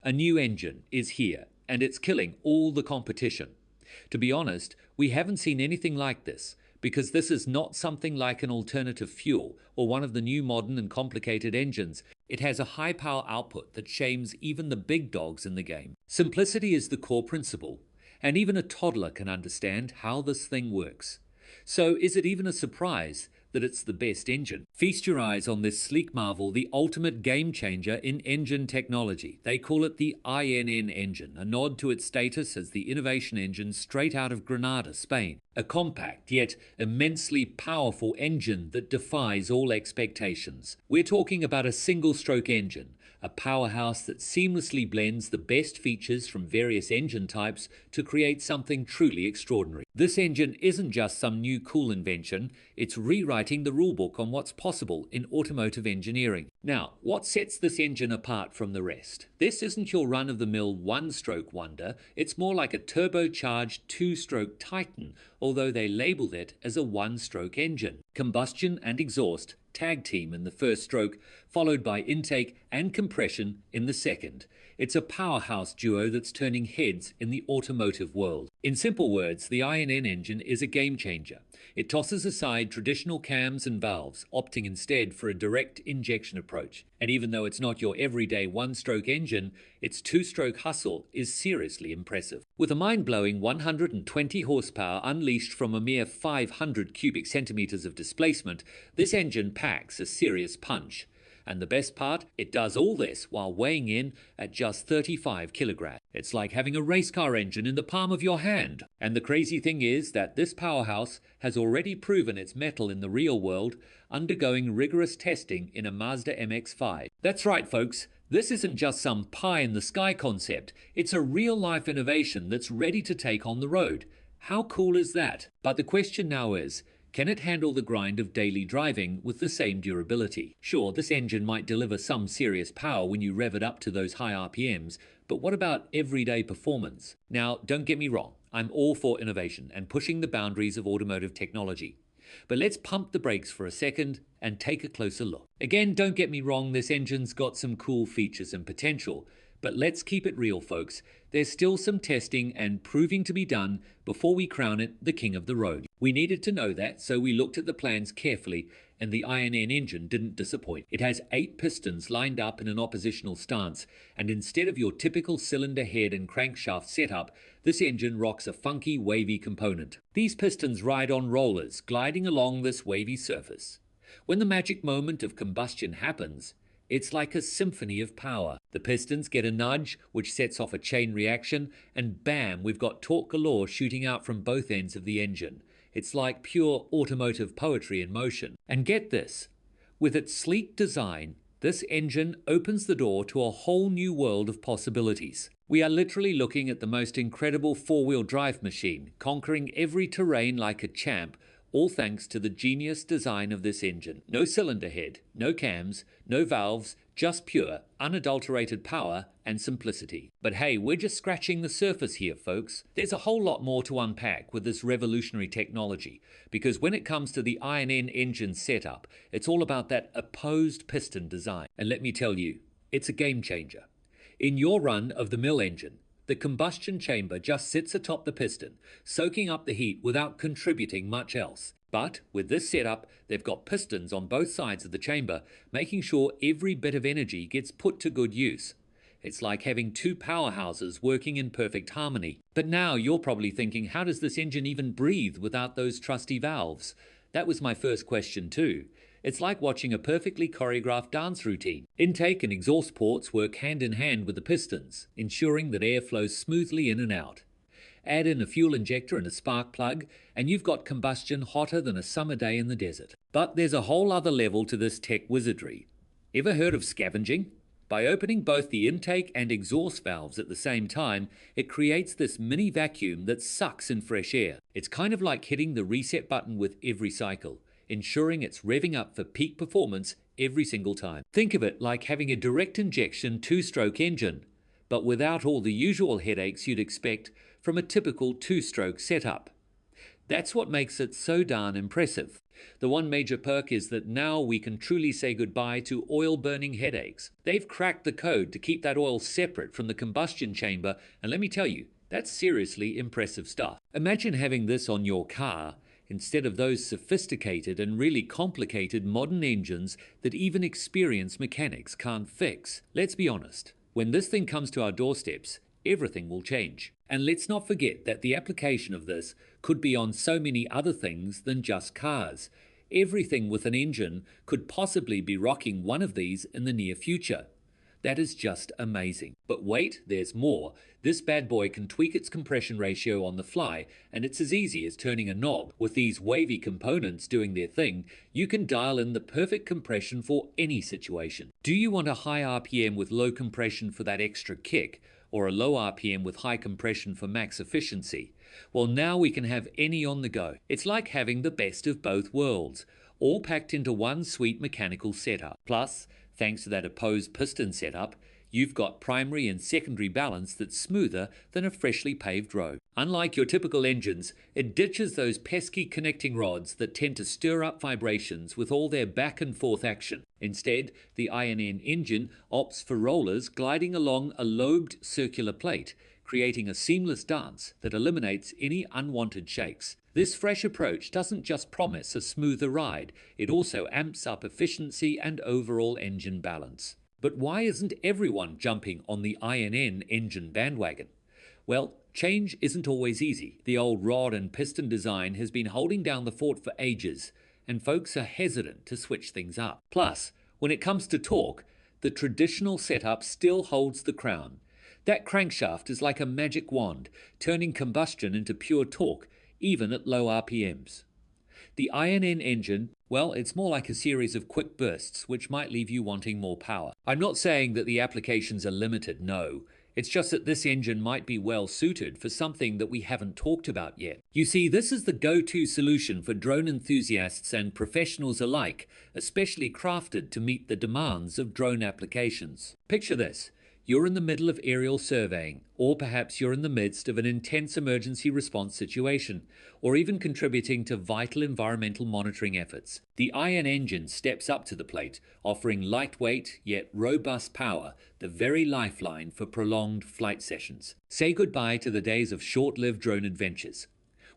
A new engine is here, and it's killing all the competition. To be honest, we haven't seen anything like this, because this is not something like an alternative fuel or one of the new modern and complicated engines. It has a high power output that shames even the big dogs in the game. Simplicity is the core principle, and even a toddler can understand how this thing works. So is it even a surprise that it's the best engine? Feast your eyes on this sleek marvel, the ultimate game changer in engine technology. They call it the INN engine, a nod to its status as the innovation engine straight out of Granada, Spain. A compact yet immensely powerful engine that defies all expectations. We're talking about a single-stroke engine, a powerhouse that seamlessly blends the best features from various engine types to create something truly extraordinary. This engine isn't just some new cool invention, it's rewriting the rulebook on what's possible in automotive engineering. Now, what sets this engine apart from the rest? This isn't your run-of-the-mill one-stroke wonder, it's more like a turbocharged two-stroke titan, although they labeled it as a one-stroke engine. Combustion and exhaust tag team in the first stroke, followed by intake and compression in the second. It's a powerhouse duo that's turning heads in the automotive world. In simple words, the INN engine is a game changer. It tosses aside traditional cams and valves, opting instead for a direct injection approach. And even though it's not your everyday one-stroke engine, its two-stroke hustle is seriously impressive. With a mind-blowing 120 horsepower unleashed from a mere 500 cubic centimeters of displacement, this engine packs a serious punch. And the best part, it does all this while weighing in at just 35 kilograms. It's like having a race car engine in the palm of your hand. And the crazy thing is that this powerhouse has already proven its mettle in the real world, undergoing rigorous testing in a Mazda MX-5. That's right, folks. This isn't just some pie-in-the-sky concept. It's a real-life innovation that's ready to take on the road. How cool is that? But the question now is, can it handle the grind of daily driving with the same durability? Sure, this engine might deliver some serious power when you rev it up to those high RPMs, but what about everyday performance? Now, don't get me wrong, I'm all for innovation and pushing the boundaries of automotive technology. But let's pump the brakes for a second and take a closer look. Again, don't get me wrong, this engine's got some cool features and potential, but let's keep it real, folks. There's still some testing and proving to be done before we crown it the king of the road. We needed to know that, so we looked at the plans carefully, and the INN engine didn't disappoint. It has 8 pistons lined up in an oppositional stance, and instead of your typical cylinder head and crankshaft setup, this engine rocks a funky, wavy component. These pistons ride on rollers, gliding along this wavy surface. When the magic moment of combustion happens, it's like a symphony of power. The pistons get a nudge, which sets off a chain reaction, and bam, we've got torque galore shooting out from both ends of the engine. It's like pure automotive poetry in motion. And get this, with its sleek design, this engine opens the door to a whole new world of possibilities. We are literally looking at the most incredible four-wheel drive machine, conquering every terrain like a champ, all thanks to the genius design of this engine. No cylinder head, no cams, no valves, just pure, unadulterated power and simplicity. But hey, we're just scratching the surface here, folks. There's a whole lot more to unpack with this revolutionary technology, because when it comes to the INN engine setup, it's all about that opposed piston design. And let me tell you, it's a game changer. In your run-of-the-mill engine, the combustion chamber just sits atop the piston, soaking up the heat without contributing much else. But with this setup, they've got pistons on both sides of the chamber, making sure every bit of energy gets put to good use. It's like having 2 powerhouses working in perfect harmony. But now you're probably thinking, how does this engine even breathe without those trusty valves? That was my first question too. It's like watching a perfectly choreographed dance routine. Intake and exhaust ports work hand in hand with the pistons, ensuring that air flows smoothly in and out. Add in a fuel injector and a spark plug, and you've got combustion hotter than a summer day in the desert. But there's a whole other level to this tech wizardry. Ever heard of scavenging? By opening both the intake and exhaust valves at the same time, it creates this mini vacuum that sucks in fresh air. It's kind of like hitting the reset button with every cycle, ensuring it's revving up for peak performance every single time. Think of it like having a direct injection 2-stroke engine, but without all the usual headaches you'd expect from a typical 2-stroke setup. That's what makes it so darn impressive. The one major perk is that now we can truly say goodbye to oil-burning headaches. They've cracked the code to keep that oil separate from the combustion chamber, and let me tell you, that's seriously impressive stuff. Imagine having this on your car instead of those sophisticated and really complicated modern engines that even experienced mechanics can't fix. Let's be honest, when this thing comes to our doorsteps, everything will change. And let's not forget that the application of this could be on so many other things than just cars. Everything with an engine could possibly be rocking one of these in the near future. That is just amazing. But wait, there's more. This bad boy can tweak its compression ratio on the fly, and it's as easy as turning a knob. With these wavy components doing their thing, you can dial in the perfect compression for any situation. Do you want a high RPM with low compression for that extra kick, or a low RPM with high compression for max efficiency? Well, now we can have any on the go. It's like having the best of both worlds, all packed into one sweet mechanical setup. Plus, thanks to that opposed piston setup, you've got primary and secondary balance that's smoother than a freshly paved road. Unlike your typical engines, it ditches those pesky connecting rods that tend to stir up vibrations with all their back and forth action. Instead, the INN engine opts for rollers gliding along a lobed circular plate, creating a seamless dance that eliminates any unwanted shakes. This fresh approach doesn't just promise a smoother ride, it also amps up efficiency and overall engine balance. But why isn't everyone jumping on the INN engine bandwagon? Well, change isn't always easy. The old rod and piston design has been holding down the fort for ages, and folks are hesitant to switch things up. Plus, when it comes to torque, the traditional setup still holds the crown. That crankshaft is like a magic wand, turning combustion into pure torque, even at low RPMs. The INN engine, well, it's more like a series of quick bursts which might leave you wanting more power. I'm not saying that the applications are limited, no. It's just that this engine might be well suited for something that we haven't talked about yet. You see, this is the go-to solution for drone enthusiasts and professionals alike, especially crafted to meet the demands of drone applications. Picture this. You're in the middle of aerial surveying, or perhaps you're in the midst of an intense emergency response situation, or even contributing to vital environmental monitoring efforts. The IN engine steps up to the plate, offering lightweight yet robust power, the very lifeline for prolonged flight sessions. Say goodbye to the days of short-lived drone adventures.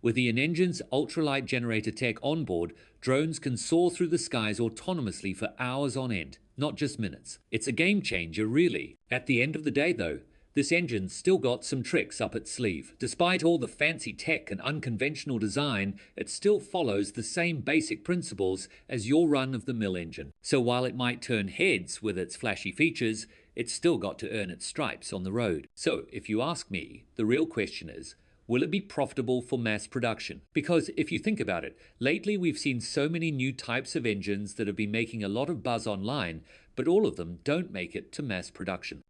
With the engine's ultralight generator tech on board, drones can soar through the skies autonomously for hours on end, not just minutes. It's a game changer, really. At the end of the day, though, this engine's still got some tricks up its sleeve. Despite all the fancy tech and unconventional design, it still follows the same basic principles as your run-of-the-mill engine. So while it might turn heads with its flashy features, it's still got to earn its stripes on the road. So, if you ask me, the real question is, will it be profitable for mass production? Because if you think about it, lately we've seen so many new types of engines that have been making a lot of buzz online, but all of them don't make it to mass production.